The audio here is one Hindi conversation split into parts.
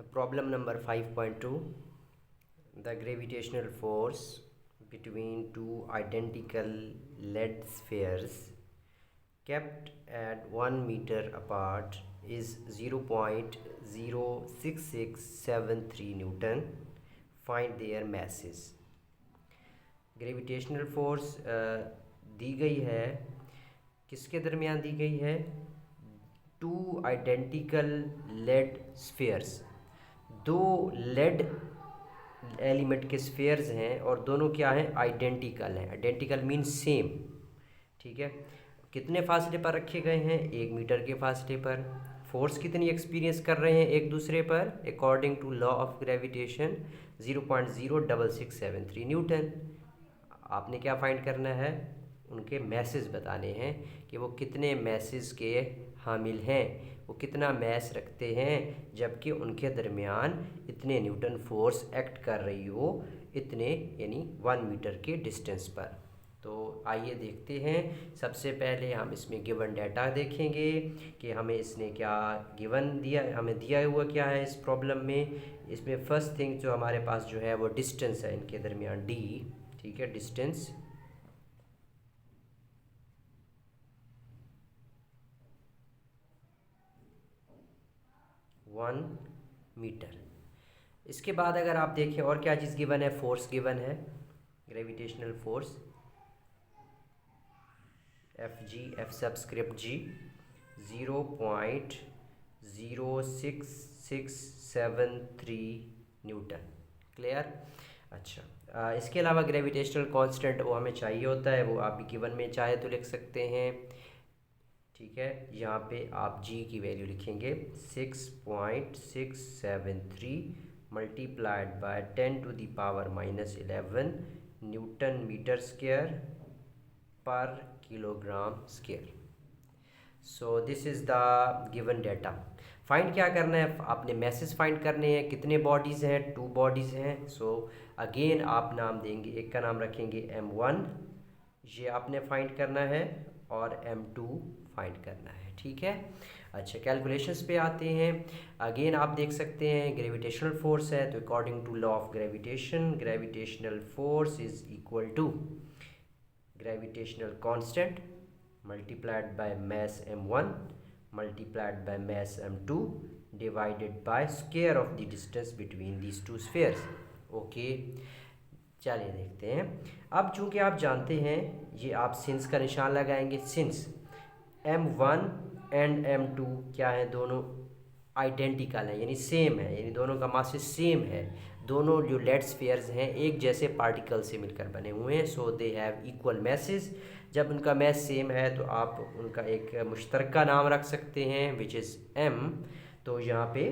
Problem number 5.2. The gravitational force between two identical lead spheres kept at 1 meter apart is 0.06673 Newton. Find their masses. Gravitational force दी गई है, किसके दरमियान दी गई है? टू आइडेंटिकल लेड स्फीयर्स, दो लेड एलिमेंट के स्फीयर्स हैं और दोनों क्या हैं? आइडेंटिकल हैं। आइडेंटिकल मीन सेम, ठीक है। कितने फासले पर रखे गए हैं? 1 मीटर के फासले पर। फोर्स कितनी एक्सपीरियंस कर रहे हैं एक दूसरे पर? According to law of gravitation 0.06673 newton. आपने क्या फाइंड करना है? उनके मैसेज बताने हैं कि वो कितने मैसेज के हामिल हैं, वो कितना मैस रखते हैं, जबकि उनके दरमियान इतने न्यूटन फोर्स एक्ट कर रही हो, इतने यानी 1 मीटर के डिस्टेंस पर। तो आइए देखते हैं। सबसे पहले हम इसमें गिवन डाटा देखेंगे कि हमें इसने क्या गिवन दिया, हमें दिया हुआ क्या है इस प्रॉब्लम में। इसमें फर्स्ट थिंग जो हमारे पास जो है वो डिस्टेंस है इनके दरमियान, डी, ठीक है, डिस्टेंस 1 मीटर। इसके बाद अगर आप देखें और क्या चीज़ गिवन है, फोर्स गिवन है, gravitational force F G, F subscript G 0.06673 newton. Clear? अच्छा, इसके अलावा ग्रेविटेशनल कांस्टेंट वो हमें चाहिए होता है, वो आप भी गिवन में चाहे तो लिख सकते हैं, ठीक है। यहाँ पे आप जी की वैल्यू लिखेंगे 6.673 multiplied by 10⁻⁻11 newton metre square पर kilogram square. So this is the given data. Find क्या करना है? आपने मैसेज फाइंड करने हैं। कितने बॉडीज़ हैं? 2 बॉडीज़ हैं। सो अगेन आप नाम देंगे, एक का नाम रखेंगे M1, ये आपने फाइंड करना है, और M2 फाइंड करना है, ठीक है। अच्छा, कैलकुलेशंस पे आते हैं। अगेन आप देख सकते हैं ग्रेविटेशनल फोर्स है, तो according to law of gravitation gravitational force is equal to gravitational constant multiplied by mass m1 multiplied by mass m2 divided by square of the distance between these two spheres. Okay, चलिए देखते हैं। अब चूंकि आप जानते हैं, ये आप सिंस का निशान लगाएंगे। सिंस m1 एंड m2 क्या है? दोनों आइडेंटिकल है, यानी सेम है, यानी दोनों का मास सेम है। दोनों जो लेड स्फीयर्स हैं एक जैसे पार्टिकल से मिलकर बने हुए हैं, सो दे हैव इक्वल मैसेज। जब उनका मैस सेम है तो आप उनका एक मुश्तरका नाम रख सकते हैं विच इज़ m। तो यहाँ पे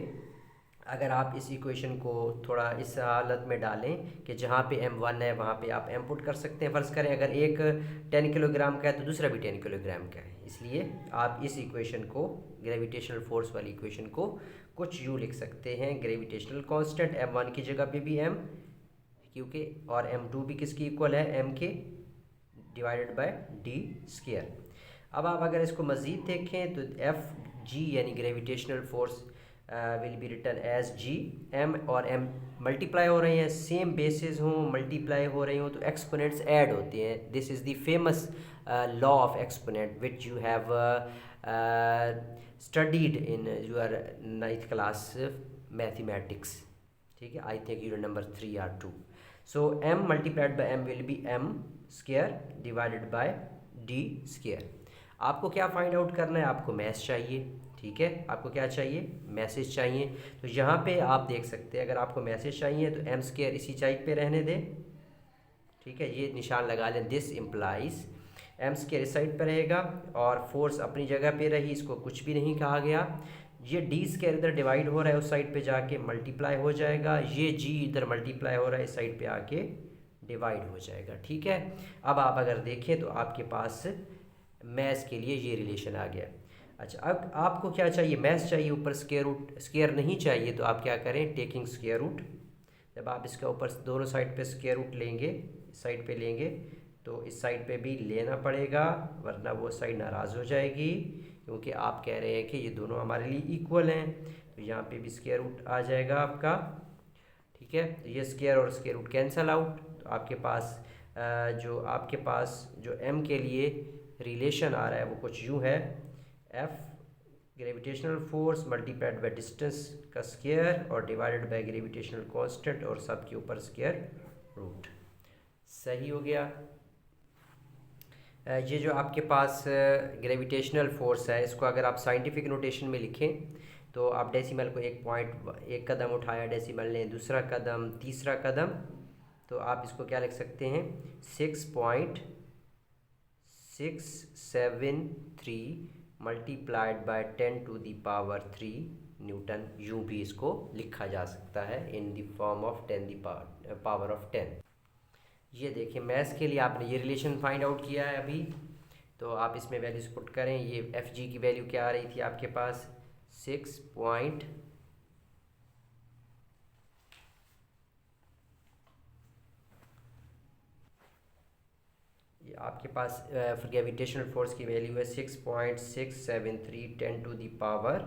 अगर आप इस इक्वेशन को थोड़ा इस हालत में डालें कि जहाँ पे m1 है वहाँ पे आप m पुट कर सकते हैं। फ़र्ज़ करें अगर एक 10 किलोग्राम का है तो दूसरा भी 10 किलोग्राम का है, इसलिए आप इस इक्वेशन को, ग्रेविटेशनल फोर्स वाली इक्वेशन को कुछ यूँ लिख सकते हैं। ग्रेविटेशनल कांस्टेंट m1 की जगह पे भी m, क्योंकि और m2 भी किसकी इक्वल है? m के, डिवाइडेड बाय डी स्क्वायर। अब आप अगर इसको मज़ीद देखें तो एफ जी यानी gravitational force will be written as G. M और एम मल्टीप्लाई हो रहे हैं, सेम बेसिस हों, मल्टीप्लाई हो रही हों तो एक्सपोनेंट्स ऐड होते हैं। This is the famous law of exponent which you have studied in your 9th class mathematics, ठीक है। I think unit number 3 or 2। So m multiplied by m will be m square divided by d square. आपको क्या फाइंड आउट करना है? आपको मैस चाहिए, ठीक है। आपको क्या चाहिए? मैसेज चाहिए। तो यहाँ पे आप देख सकते हैं, अगर आपको मैसेज चाहिए तो m स्क्वायर इसी साइड पे रहने दें, ठीक है, ये निशान लगा लें। दिस इम्प्लाइज m स्क्वायर इस साइड पर रहेगा और फोर्स अपनी जगह पे रही, इसको कुछ भी नहीं कहा गया। ये डी स्क्वायर इधर डिवाइड हो रहा है, उस साइड पे जाके मल्टीप्लाई हो जाएगा। ये जी इधर मल्टीप्लाई हो रहा है, इस साइड पे आके डिवाइड हो जाएगा, ठीक है। अब आप अगर देखें तो आपके पास मैथ्स के लिए ये रिलेशन आ गया। अच्छा, अब आपको क्या चाहिए? मैथ्स चाहिए, ऊपर स्क्वायर रूट, स्क्वायर नहीं चाहिए तो आप क्या करें? Taking square root. जब आप इसका ऊपर दोनों साइड पे स्क्वायर रूट लेंगे, इस साइड पे लेंगे तो इस साइड पे भी लेना पड़ेगा, वरना वो साइड नाराज़ हो जाएगी, क्योंकि आप कह रहे हैं कि ये दोनों हमारे लिए इक्वल हैं, तो यहाँ पे भी स्क्वायर रूट आ जाएगा आपका। ठीक है, तो ये स्क्वायर और स्क्वायर रूट कैंसल आउट, तो आपके पास जो m के लिए रिलेशन आ रहा है वो कुछ यूँ है, F gravitational force multiplied by distance का स्क्वायर और डिवाइडेड बाय ग्रेविटेशनल कांस्टेंट और सब के ऊपर स्क्वायर रूट। सही हो गया। ये जो आपके पास ग्रेविटेशनल फोर्स है, इसको अगर आप साइंटिफिक नोटेशन में लिखें तो आप डेसिमल को एक कदम उठाया, डेसिमल ने दूसरा कदम, तीसरा कदम, तो आप इसको क्या लिख सकते हैं, 6.673 मल्टीप्लाइड बाय 10⁻³ न्यूटन, यूँ भी इसको लिखा जा सकता है इन द फॉर्म ऑफ 10⁻10। ये देखिए मैथ्स के लिए आपने ये रिलेशन फाइंड आउट किया है अभी, तो आप इसमें वैल्यूज पुट करें। ये एफ जी की वैल्यू क्या आ रही थी आपके पास, 6 पॉइंट, ये आपके पास ग्रेविटेशनल फोर्स की वैल्यू है 6.673 10⁻³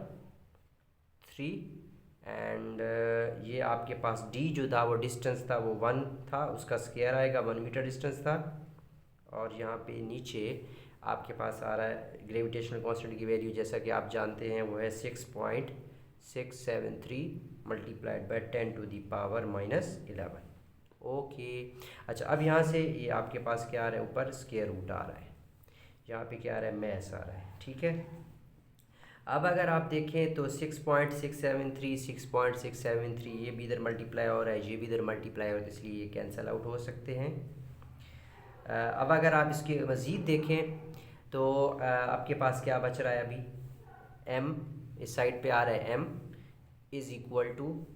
एंड ये आपके पास d जो था वो डिस्टेंस था वो 1 था, उसका स्क्वायर आएगा, 1 मीटर डिस्टेंस था। और यहाँ पे नीचे आपके पास आ रहा है ग्रेविटेशनल कांस्टेंट की वैल्यू, जैसा कि आप जानते हैं वो है 6.673 मल्टीप्लाइड बाय 10⁻⁻11। ओके, अच्छा अब यहाँ से ये आपके पास क्या आ रहा है, ऊपर स्क्वायर रूट आ रहा है, यहाँ पे क्या आ रहा है, मैस आ रहा है। ठीक है, अब अगर आप देखें तो 6.673 ये भी इधर मल्टीप्लाई हो रहा है, ये भी इधर मल्टीप्लाई हो रहा है, इसलिए ये कैंसिल आउट हो सकते हैं। अब अगर आप इसके मज़ीद देखें तो आपके पास क्या बच रहा है अभी, m इस साइड पे आ रहा है, m इज़ इक्वल टू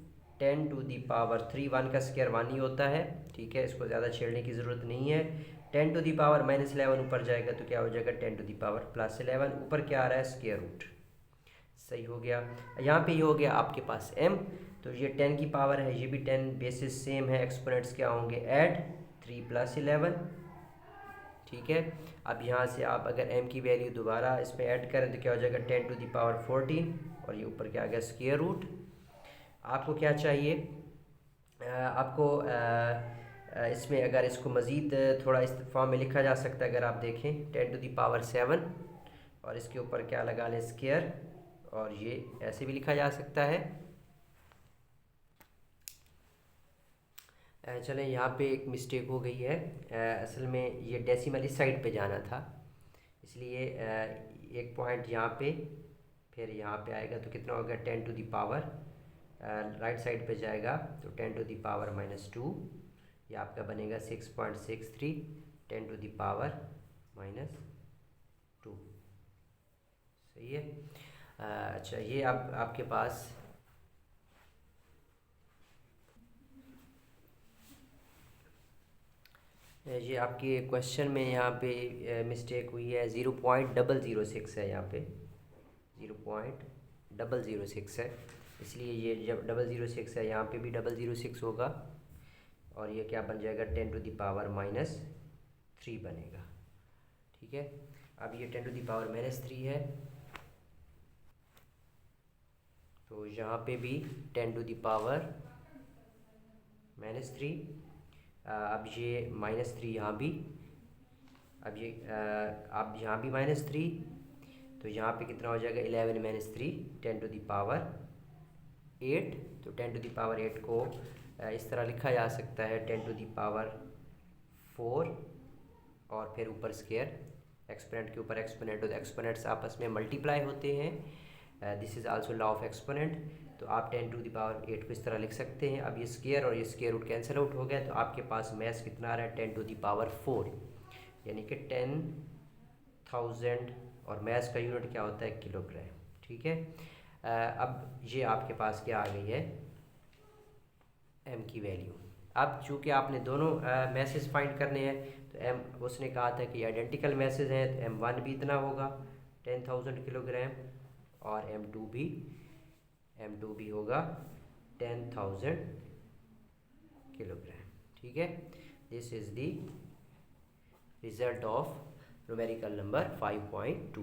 10⁻³ 1 का स्क्वायर 1 ही होता है। ठीक है, इसको ज़्यादा छेड़ने की ज़रूरत नहीं है। 10⁻⁻11 ऊपर जाएगा तो क्या हो जाएगा, 10⁻+11, ऊपर क्या आ रहा है, स्क्वायर रूट। सही हो गया। यहाँ पे ये हो गया आपके पास m, तो ये 10 की पावर है, ये भी 10, बेसिस सेम है, एक्सपोनेंट्स क्या होंगे, ऐड 3+11। ठीक है, अब यहाँ से आप अगर m की वैल्यू दोबारा इसमें ऐड करें तो क्या हो जाएगा, 10⁻14, और ये ऊपर क्या आ गया, स्क्वायर रूट। आपको क्या चाहिए, आपको इसमें अगर इसको मज़ीद थोड़ा इस फॉर्म में लिखा जा सकता है, अगर आप देखें 10⁻7 और इसके ऊपर क्या लगा लें, स्क्वायर, और ये ऐसे भी लिखा जा सकता है। चलें, यहाँ पे एक मिस्टेक हो गई है, असल में ये डेसिमल इस साइड पे जाना था, इसलिए एक पॉइंट यहाँ पे फिर यहाँ पे आएगा तो कितना होगा, 10⁻, राइट साइड पे जाएगा तो 10⁻−2, ये आपका बनेगा 6.63 10⁻−2। सही है। अच्छा, ये अब आपके पास ये आपके क्वेश्चन में यहाँ पे मिस्टेक हुई है, 0.006 है, यहाँ पे 0.006 है, इसलिए ये जब 006 है यहाँ पे भी 006 होगा, और ये क्या बन जाएगा, 10⁻−3 बनेगा। ठीक है, अब ये 10⁻−3 है, तो यहाँ पे भी 10⁻−3, अब ये -3 यहाँ भी, अब ये अब यहाँ भी -3, तो यहाँ पे कितना हो जाएगा, 11-3 10⁻8, तो 10⁻8 को इस तरह लिखा जा सकता है 10⁻4, और फिर ऊपर स्क्वायर, एक्सपोनेंट के ऊपर एक्सपोनेंट, तो एक्सपोनेंट्स आपस में मल्टीप्लाई होते हैं, this is also law of exponent, तो आप 10⁻8 को इस तरह लिख सकते हैं। अब ये स्क्वायर और ये स्क्वायर रूट कैंसिल आउट हो गया, तो आपके पास मैथ कितना आ रहा है, 10⁻4, यानी कि 10,000, और मैथ का यूनिट क्या होता है, किलोग्राम। ठीक है, अब ये आपके पास क्या आ गई है, m की वैल्यू। अब चूँकि आपने दोनों मैसेज फाइंड करने हैं, तो m, उसने कहा था कि आइडेंटिकल मैसेज हैं, तो m1 भी इतना होगा 10,000 किलोग्राम, और m2 भी होगा 10,000 किलोग्राम। ठीक है, this is the result of numerical number 5.2।